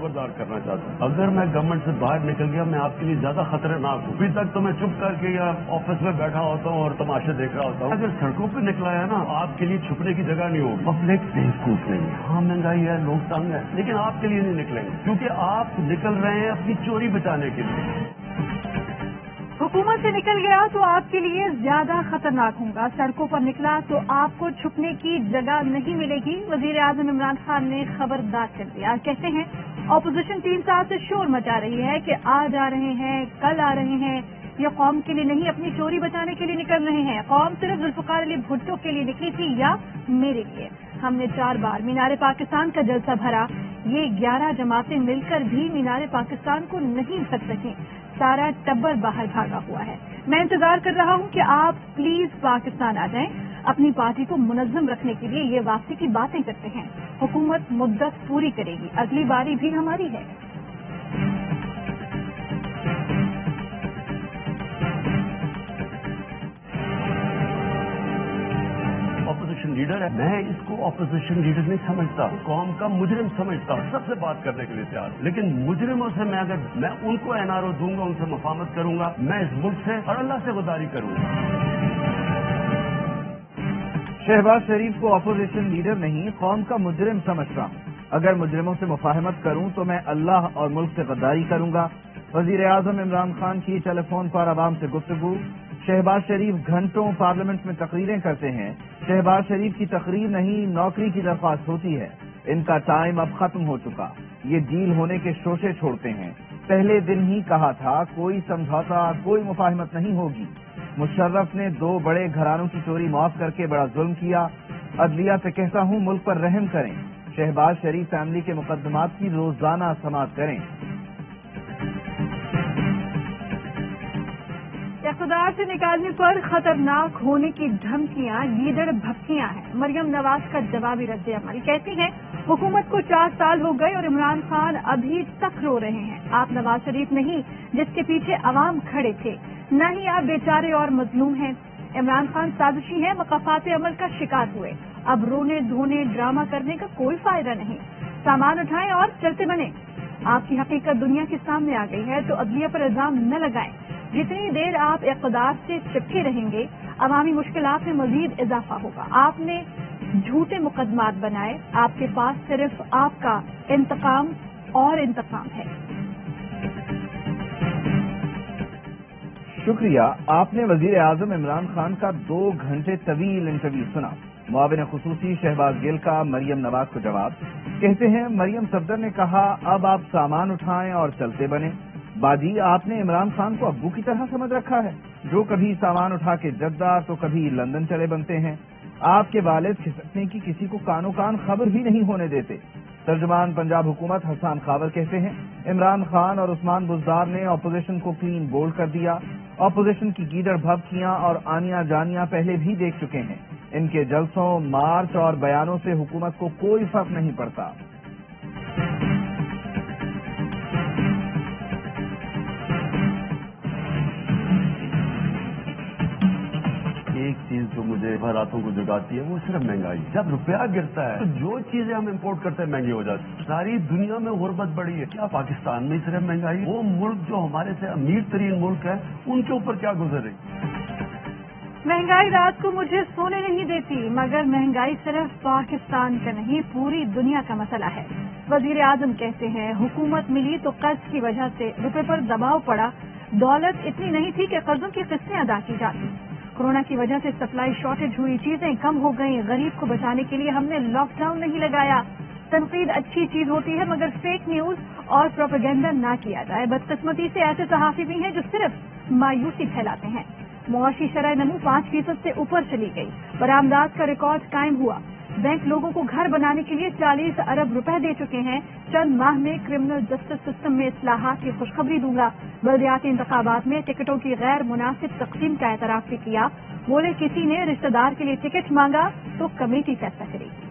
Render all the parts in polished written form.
خبردار کرنا چاہتا ہوں، اگر میں گورنمنٹ سے باہر نکل گیا میں آپ کے لیے زیادہ خطرناک ہوں۔ ابھی تک تو میں چپ کر کے یا آفس میں بیٹھا ہوتا ہوں اور تماشے دیکھ رہا ہوتا ہوں، اگر سڑکوں پہ نکلا ہے نا آپ کے لیے چھپنے کی جگہ نہیں ہوگی، پبلک بیوقوف نہیں ہے، ہاں مہنگائی ہے، لوگ تنگ ہیں، لیکن آپ کے لیے نہیں نکلیں گے کیونکہ آپ نکل رہے ہیں اپنی چوری بچانے کے لیے۔ حکومت سے نکل گیا تو آپ کے لیے زیادہ خطرناک ہوگا، سڑکوں پر نکلا تو آپ کو چھپنے کی جگہ نہیں ملے گی، وزیر اعظم عمران خان نے خبردار کر دیا۔ کہتے ہیں اپوزیشن 3 سال سے شور مچا رہی ہے کہ آج آ رہے ہیں، کل آ رہے ہیں، یہ قوم کے لیے نہیں اپنی چوری بچانے کے لیے نکل رہے ہیں، قوم صرف ذوالفقار علی بھٹو کے لیے نکلی تھی یا میرے لیے؟ ہم نے 4 بار مینار پاکستان کا جلسہ بھرا، یہ 11 جماعتیں مل کر بھی مینار پاکستان کو نہیں بھر سکیں، سارا ٹبر باہر بھاگا ہوا ہے۔ میں انتظار کر رہا ہوں کہ آپ پلیز پاکستان آ جائیں، اپنی پارٹی کو منظم رکھنے کے لیے یہ واپسی کی باتیں کرتے ہیں، حکومت مدت پوری کرے گی، اگلی باری بھی ہماری ہے۔ اپوزیشن لیڈر ہے، میں اس کو اپوزیشن لیڈر نہیں سمجھتا، قوم کا مجرم سمجھتا ہوں، سب سے بات کرنے کے لیے تیار، لیکن مجرموں سے میں ان کو این آر او دوں گا، ان سے مفاہمت کروں گا، میں اس ملک سے اور اللہ سے غداری کروں گا۔ شہباز شریف کو اپوزیشن لیڈر نہیں قوم کا مجرم سمجھتا ہوں، اگر مجرموں سے مفاہمت کروں تو میں اللہ اور ملک سے غداری کروں گا۔ وزیر اعظم عمران خان کی ٹیلی فون پر عوام سے گفتگو۔ شہباز شریف گھنٹوں پارلیمنٹ میں تقریریں کرتے ہیں، شہباز شریف کی تقریر نہیں نوکری کی درخواست ہوتی ہے، ان کا ٹائم اب ختم ہو چکا، یہ ڈیل ہونے کے شوشے چھوڑتے ہیں، پہلے دن ہی کہا تھا کوئی سمجھوتا کوئی مفاہمت نہیں ہوگی۔ مشرف نے 2 بڑے گھرانوں کی چوری معاف کر کے بڑا ظلم کیا، عدلیہ سے کہتا ہوں ملک پر رحم کریں، شہباز شریف فیملی کے مقدمات کی روزانہ سماعت کریں۔ اقتدار سے نکالنے پر خطرناک ہونے کی دھمکیاں گیدڑ بھپکیاں ہیں، مریم نواز کا جوابی رد عمل۔ کہتی ہیں حکومت کو 4 سال ہو گئے اور عمران خان ابھی تک رو رہے ہیں، آپ نواز شریف نہیں جس کے پیچھے عوام کھڑے تھے، نہ ہی آپ بیچارے اور مظلوم ہیں، عمران خان سازشی ہیں، مقافات عمل کا شکار ہوئے، اب رونے دھونے ڈرامہ کرنے کا کوئی فائدہ نہیں، سامان اٹھائیں اور چلتے بنیں۔ آپ کی حقیقت دنیا کے سامنے آ گئی ہے تو عدلیہ پر الزام نہ لگائیں، جتنی دیر آپ اقتدار سے چپکے رہیں گے عوامی مشکلات میں مزید اضافہ ہوگا۔ آپ نے جھوٹے مقدمات بنائے، آپ کے پاس صرف آپ کا انتقام اور انتقام ہے۔ شکریہ، آپ نے وزیر اعظم عمران خان کا 2 گھنٹے طویل انٹرویو سنا۔ معاون خصوصی شہباز گل کا مریم نواز کو جواب، کہتے ہیں مریم صفدر نے کہا اب آپ سامان اٹھائیں اور چلتے بنیں۔ باجی آپ نے عمران خان کو ابو کی طرح سمجھ رکھا ہے، جو کبھی سامان اٹھا کے جدہ تو کبھی لندن چلے بنتے ہیں، آپ کے والد کھسکنے کی کسی کو کانوں کان خبر بھی نہیں ہونے دیتے۔ ترجمان پنجاب حکومت حسان خاور کہتے ہیں عمران خان اور عثمان بزدار نے اپوزیشن کو کلین بولڈ کر دیا، اپوزیشن کی گیدڑ بھبکیاں اور آنیاں جانیاں پہلے بھی دیکھ چکے ہیں، ان کے جلسوں مارچ اور بیانوں سے حکومت کو کوئی فرق نہیں پڑتا۔ ایک چیز جو مجھے راتوں کو جگاتی ہے وہ صرف مہنگائی، جب روپیہ گرتا ہے تو جو چیزیں ہم امپورٹ کرتے ہیں مہنگی ہو جاتی ہیں، ساری دنیا میں غربت بڑھی ہے، کیا پاکستان میں صرف مہنگائی؟ وہ ملک جو ہمارے سے امیر ترین ملک ہے ان کے اوپر کیا گزر رہی؟ مہنگائی رات کو مجھے سونے نہیں دیتی، مگر مہنگائی صرف پاکستان کا نہیں پوری دنیا کا مسئلہ ہے۔ وزیر اعظم کہتے ہیں حکومت ملی تو قرض کی وجہ سے روپے پر دباؤ پڑا، دولت اتنی نہیں تھی کہ قرضوں کی قسطیں ادا کی جاتی، کورونا کی وجہ سے سپلائی شارٹیج ہوئی، چیزیں کم ہو گئیں، غریب کو بچانے کے لیے ہم نے لاک ڈاؤن نہیں لگایا۔ تنقید اچھی چیز ہوتی ہے مگر فیک نیوز اور پروپیگنڈا نہ کیا جائے۔ بدقسمتی سے ایسے صحافی بھی ہیں جو صرف مایوسی پھیلاتے ہیں۔ معاشی شرح نمو 5% سے اوپر چلی گئی، برآمدات کا ریکارڈ قائم ہوا، بینک لوگوں کو گھر بنانے کے لیے 40 ارب روپے دے چکے ہیں، چند ماہ میں کرمنل جسٹس سسٹم میں اصلاحات کی خوشخبری دوں گا۔ بلدیاتی انتخابات میں ٹکٹوں کی غیر مناسب تقسیم کا اعتراف بھی کیا، بولے کسی نے رشتہ دار کے لیے ٹکٹ مانگا تو کمیٹی فیصلہ کرے گی۔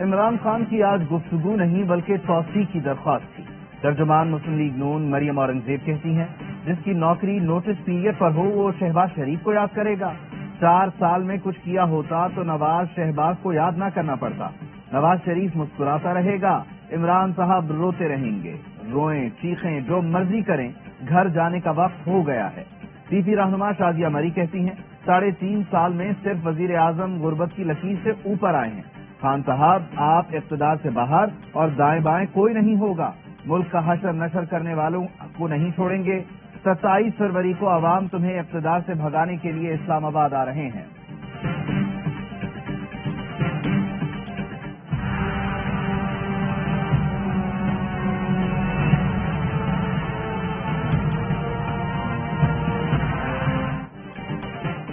عمران خان کی آج گفتگو نہیں بلکہ توسیع کی درخواست تھی۔ ترجمان مسلم لیگ نون مریم اورنگزیب کہتی ہیں جس کی نوکری نوٹس پیریڈ پر ہو وہ شہباز شریف کو یاد کرے گا؟ 4 سال میں کچھ کیا ہوتا تو نواز شہباز کو یاد نہ کرنا پڑتا۔ نواز شریف مسکراتا رہے گا، عمران صاحب روتے رہیں گے۔ روئیں، چیخیں، جو مرضی کریں، گھر جانے کا وقت ہو گیا ہے۔ پی پی رہنما شازیہ مری کہتی ہیں 3.5 سال میں صرف وزیر اعظم غربت کی لکیر سے اوپر آئے ہیں۔ خان صاحب آپ اقتدار سے باہر اور دائیں بائیں کوئی نہیں ہوگا۔ ملک کا حشر نشر کرنے والوں کو نہیں چھوڑیں گے۔ 27 فروری کو عوام تمہیں اقتدار سے بھگانے کے لیے اسلام آباد آ رہے ہیں۔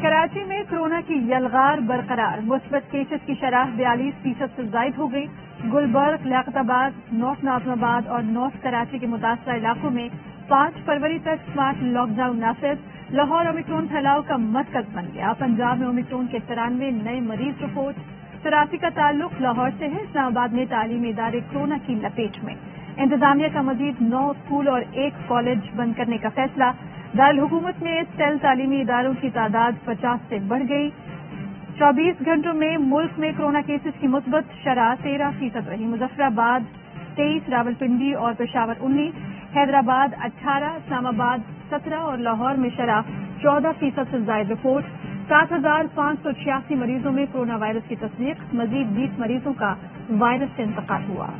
کراچی میں کورونا کی یلغار برقرار، مثبت کیسز کی شرح 42% سے زائد ہو گئی۔ گلبرگ، لیاقت آباد، نارتھ ناظم آباد اور نارتھ کراچی کے متاثرہ علاقوں میں 5 فروری تک سمارٹ لاک ڈاؤن نافذ۔ لاہور اومیکرون پھیلاؤ کا مرکز بن گیا۔ پنجاب میں اومیکرون کے 93 نئے مریض رپورٹ۔ 83 کا تعلق لاہور سے ہے۔ اسلام آباد میں تعلیمی ادارے کورونا کی لپیٹ میں۔ انتظامیہ کا مزید 9 اسکول اور 1 کالج بند کرنے کا فیصلہ۔ دارالحکومت میں سیل تعلیمی اداروں کی تعداد 50 سے بڑھ گئی۔ 24 گھنٹوں میں ملک میں کورونا کیسز کی مثبت شرح 13% رہی۔ مظفر آباد 23، راولپنڈی اور پشاور 19، حیدرآباد 18، اسلام آباد 17 اور لاہور میں شرح 14% سے زائد رپورٹ۔ 7,586 مریضوں میں کورونا وائرس کی تصدیق۔ مزید 20 مریضوں کا وائرس سے انتقال ہوا۔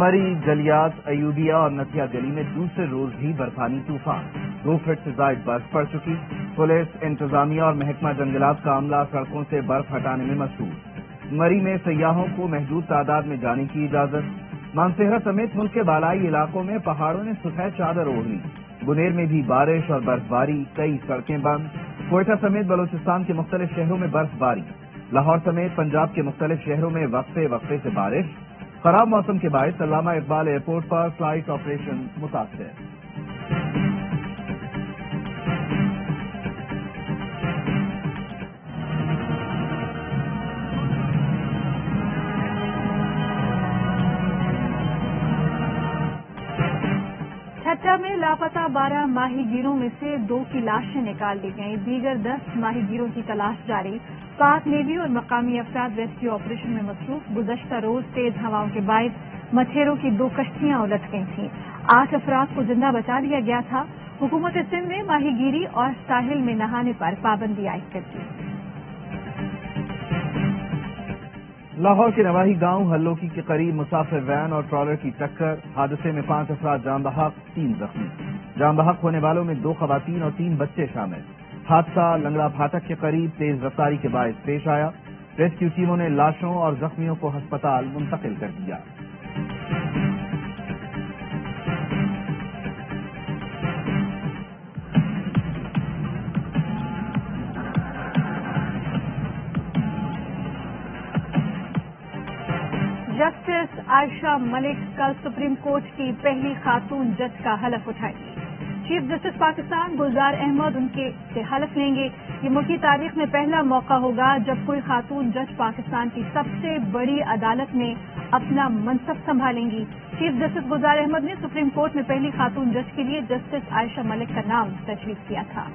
مری، جلیات، ایوبیہ اور نتھیا گلی میں دوسرے روز بھی برفانی طوفان۔ 2 فٹ سے زائد برف پڑ چکی۔ پولیس، انتظامیہ اور محکمہ جنگلات کا عملہ سڑکوں سے برف ہٹانے میں مصروف۔ مری میں سیاحوں کو محدود تعداد میں جانے کی اجازت۔ مانسہرہ سمیت ملک کے بالائی علاقوں میں پہاڑوں نے سفید چادر اوڑھ لی۔ بنیر میں بھی بارش اور برف باری، کئی سڑکیں بند۔ کوئٹہ سمیت بلوچستان کے مختلف شہروں میں برف باری۔ لاہور سمیت پنجاب کے مختلف شہروں میں وقفے وقفے سے بارش۔ خراب موسم کے باعث علامہ اقبال ایئرپورٹ پر فلائٹ آپریشن متاثر۔ ٹھٹہ میں لاپتہ 12 ماہی گیروں میں سے 2 کی لاشیں نکال لی گئیں۔ دیگر 10 ماہی گیروں کی تلاش جاری۔ پاک نیوی اور مقامی افراد ریسکیو آپریشن میں مصروف۔ گزشتہ روز تیز ہواؤں کے باعث مچھیروں کی 2 کشتیاں الٹ گئی تھیں۔ 8 افراد کو زندہ بچا لیا گیا تھا۔ حکومت سندھ نے ماہی گیری اور ساحل میں نہانے پر پابندی عائد کر دی۔ لاہور کے نواحی گاؤں ہلوکی کے قریب مسافر وین اور ٹرالر کی ٹکر۔ حادثے میں 5 افراد جاں بحق، 3 زخمی۔ جاں بحق ہونے والوں میں 2 خواتین اور 3 بچے شامل۔ حادثہ لنگڑا پھاٹک کے قریب تیز رفتاری کے باعث پیش آیا۔ ریسکیو ٹیموں نے لاشوں اور زخمیوں کو ہسپتال منتقل کر دیا۔ جسٹس عائشہ ملک کل سپریم کورٹ کی پہلی خاتون جج کا حلف اٹھائیں گی۔ چیف جسٹس پاکستان گلزار احمد ان کے سے حلف لیں گے۔ یہ ملکی تاریخ میں پہلا موقع ہوگا جب کوئی خاتون جج پاکستان کی سب سے بڑی عدالت میں اپنا منصب سنبھالیں گی۔ چیف جسٹس گلزار احمد نے سپریم کورٹ میں پہلی خاتون جج کے لیے جسٹس عائشہ ملک کا نام تجویز کیا تھا۔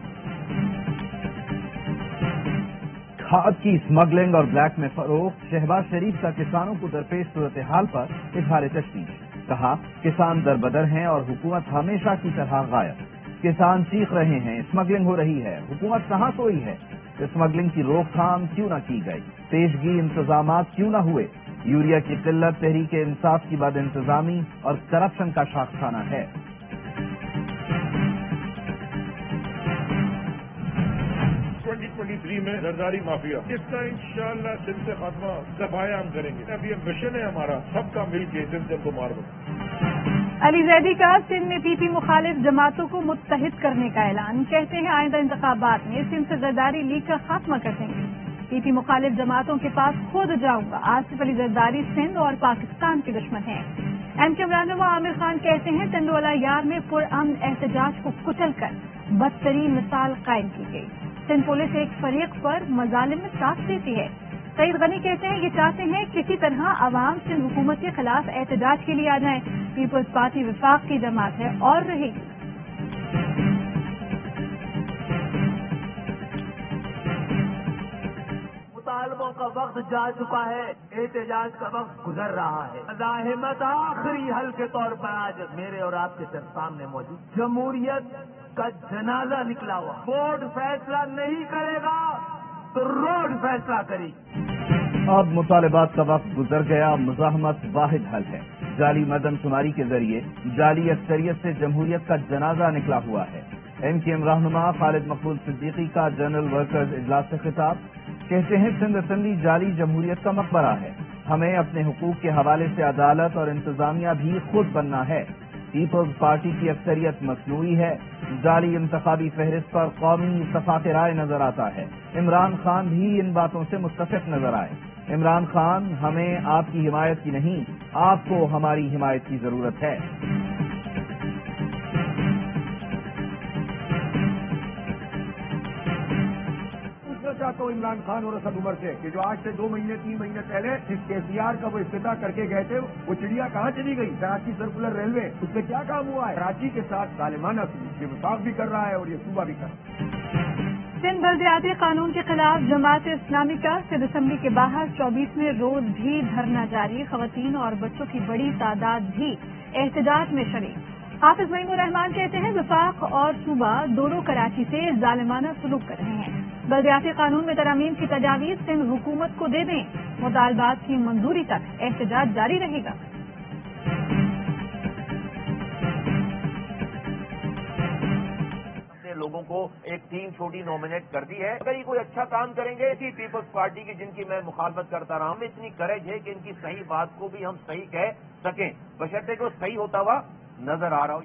کھاد کی اسمگلنگ اور بلیک میں فروخت۔ شہباز شریف کا کسانوں کو درپیش صورتحال پر اظہار تشویش۔ کہا کسان دربدر ہیں اور حکومت ہمیشہ کی طرح غائب۔ کسان چیخ رہے ہیں اسمگلنگ ہو رہی ہے، حکومت کہاں سوئی ہے؟ اسمگلنگ کی روک تھام کیوں نہ کی گئی؟ پیشگی انتظامات کیوں نہ ہوئے؟ یوریا کی قلت تحریک انصاف کی بد انتظامی اور کرپشن کا شاخسانہ ہے۔ 2023 میں زرداری مافیا اس کا انشاءاللہ سندھ سے خاتمہ دفاع ہم کریں گے۔ اب یہ مشن ہے ہمارا سب کا مل کے سندھ کو مار دو۔ علی زیدی کا سندھ میں پی پی مخالف جماعتوں کو متحد کرنے کا اعلان۔ کہتے ہیں آئندہ انتخابات میں سندھ سے زرداری لیگ کا خاتمہ کر دیں گے۔ پی پی مخالف جماعتوں کے پاس خود جاؤں گا۔ آصف علی زرداری سندھ اور پاکستان کے دشمن ہیں۔ ایم کیو رہنما عامر خان کہتے ہیں ٹنڈوالا یار میں پرامن احتجاج کو کچل کر بدترین مثال قائم کی گئی. سندھ پولیس ایک فریق پر مظالم میں ساتھ دیتی ہے. سعید غنی کہتے ہیں یہ چاہتے ہیں کسی طرح عوام سندھ حکومت کے خلاف احتجاج کے لیے آ جائیں. پیپلز پارٹی وفاق کی جماعت ہے اور رہے گی. مطالبوں کا وقت جا چکا ہے، احتجاج کا وقت گزر رہا ہے. مزاحمت آخری حل کے طور پر آج میرے اور آپ کے سامنے موجود. جمہوریت کا جنازہ نکلا ہوا. بورڈ فیصلہ نہیں کرے گا تو روڈ فیصلہ کرے گی. اب مطالبات کا وقت گزر گیا. مزاحمت واحد حل ہے. جعلی مردم شماری کے ذریعے جعلی اکثریت سے جمہوریت کا جنازہ نکلا ہوا ہے. ایم کیو ایم رہنما خالد مقبول صدیقی کا جنرل ورکرز اجلاس سے خطاب. کہتے ہیں سندھ اسمبلی جعلی جمہوریت کا مقبرہ ہے. ہمیں اپنے حقوق کے حوالے سے عدالت اور انتظامیہ بھی خود بننا ہے. پیپلز پارٹی کی اکثریت مصنوعی ہے. جعلی انتخابی فہرست پر قومی اتفاق رائے نظر آتا ہے. عمران خان بھی ان باتوں سے متفق نظر آئے. عمران خان ہمیں آپ کی حمایت کی نہیں، آپ کو ہماری حمایت کی ضرورت ہے. چاہتا ہوں عمران خان اور اسد عمر سے کہ جو آج سے 2 مہینے 3 مہینے پہلے جس KCR کا وہ افتتاح کر کے گئے تھے، وہ چڑیا کہاں چلی گئی؟ کراچی سرکولر ریلوے، اس سے کیا کام ہوا ہے؟ کراچی کے ساتھ ظالمانہ سلوک یہ وفاق بھی کر رہا ہے اور یہ صوبہ بھی کر رہا ہے. سندھ بلدیاتی قانون کے خلاف جماعت اسلامی کا سندھ اسمبلی کے باہر 24ویں روز بھی دھرنا جاری. خواتین اور بچوں کی بڑی تعداد بھی احتجاج میں شریک. حافظ معین الرحمان کہتے ہیں وفاق اور صوبہ دونوں کراچی سے ظالمانہ سلوک کر رہے ہیں. بلدیاتی قانون میں ترامیم کی تجاویز سندھ حکومت کو دے دیں. مطالبات کی منظوری تک احتجاج جاری رہے گا. لوگوں کو ایک ٹیم چھوٹی نامنیٹ کر دی ہے. اگر یہ کوئی اچھا کام کریں گے اسی پیپلز پارٹی کی جن کی میں مخالفت کرتا رہا ہوں، اتنی کریج ہے کہ ان کی صحیح بات کو بھی ہم صحیح کہہ سکیں، بشرطے کہ وہ صحیح ہوتا ہوا نظر آ رہا ہو.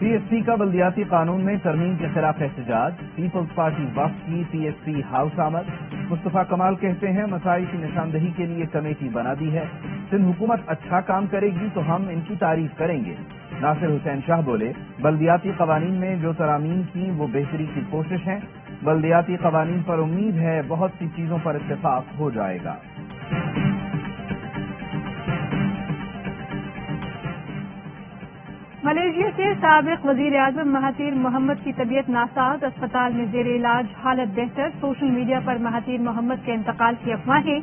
PSC کا بلدیاتی قانون میں ترمیم کے خلاف احتجاج. پیپلز پارٹی وفد کی PSC ہاؤس آمد. مصطفیٰ کمال کہتے ہیں مسائل کی نشاندہی کے لیے کمیٹی بنا دی ہے. سندھ حکومت اچھا کام کرے گی تو ہم ان کی تعریف کریں گے. ناصر حسین شاہ بولے بلدیاتی قوانین میں جو ترامیم کی وہ بہتری کی کوشش ہیں. بلدیاتی قوانین پر امید ہے بہت سی چیزوں پر اتفاق ہو جائے گا. ملیشیا کے سابق وزیر اعظم مہاتیر محمد کی طبیعت ناساز. اسپتال میں زیر علاج، حالت بہتر. سوشل میڈیا پر مہاتیر محمد کے انتقال کی افواہیں.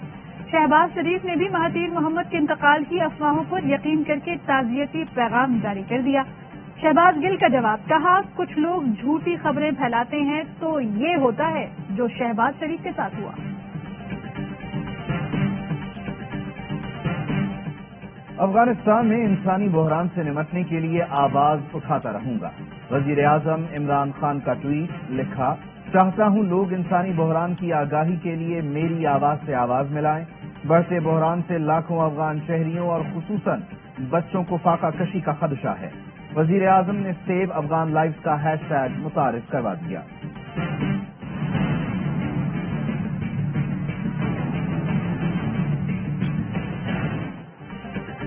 شہباز شریف نے بھی مہاتیر محمد کے انتقال کی افواہوں پر یقین کر کے تعزیتی پیغام جاری کر دیا. شہباز گل کا جواب، کہا کچھ لوگ جھوٹی خبریں پھیلاتے ہیں تو یہ ہوتا ہے جو شہباز شریف کے ساتھ ہوا. افغانستان میں انسانی بحران سے نمٹنے کے لیے آواز اٹھاتا رہوں گا. وزیر اعظم عمران خان کا ٹویٹ. لکھا چاہتا ہوں لوگ انسانی بحران کی آگاہی کے لیے میری آواز سے آواز ملائیں. بڑھتے بحران سے لاکھوں افغان شہریوں اور خصوصاً بچوں کو فاقہ کشی کا خدشہ ہے. وزیر اعظم نے سیو افغان لائفز کا ہیش ٹیگ متعارف کروا دیا.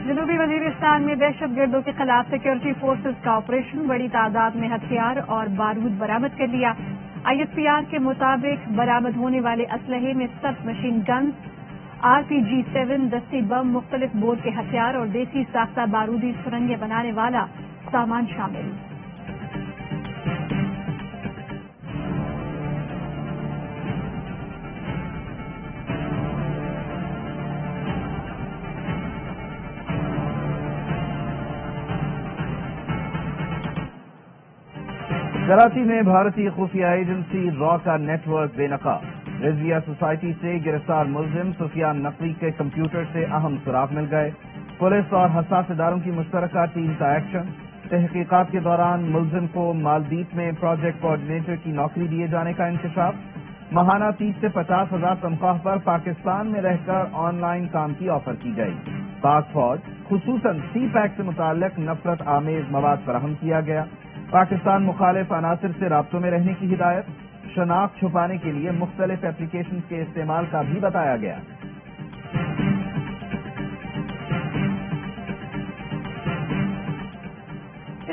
جنوبی وزیرستان میں دہشت گردوں کے خلاف سیکورٹی فورسز کا آپریشن. بڑی تعداد میں ہتھیار اور بارود برآمد کر لیا. ISPR کے مطابق برآمد ہونے والے اسلحے میں سب مشین گنز، RPG-7 دستی بم، مختلف بور کے ہتھیار اور دیسی ساختہ بارودی سرنگیں بنانے والا سامان شامل. کراچی میں بھارتی خفیہ ایجنسی را کا نیٹ ورک بے نقاب. رضویہ سوسائٹی سے گرفتار ملزم سفیان نقوی کے کمپیوٹر سے اہم سراغ مل گئے. پولیس اور حساس اداروں کی مشترکہ ٹیم کا ایکشن. تحقیقات کے دوران ملزم کو مالدیپ میں پروجیکٹ کوآرڈینیٹر کی نوکری دیے جانے کا انکشاف. ماہانہ 30 سے 50 ہزار تنخواہ پر پاکستان میں رہ کر آن لائن کام کی آفر کی گئی. پاک فوج خصوصاً سی پیک سے متعلق نفرت آمیز مواد فراہم کیا گیا. پاکستان مخالف عناصر سے رابطوں میں رہنے کی ہدایت. شناخت چھپانے کے لیے مختلف ایپلیکیشن کے استعمال کا بھی بتایا گیا.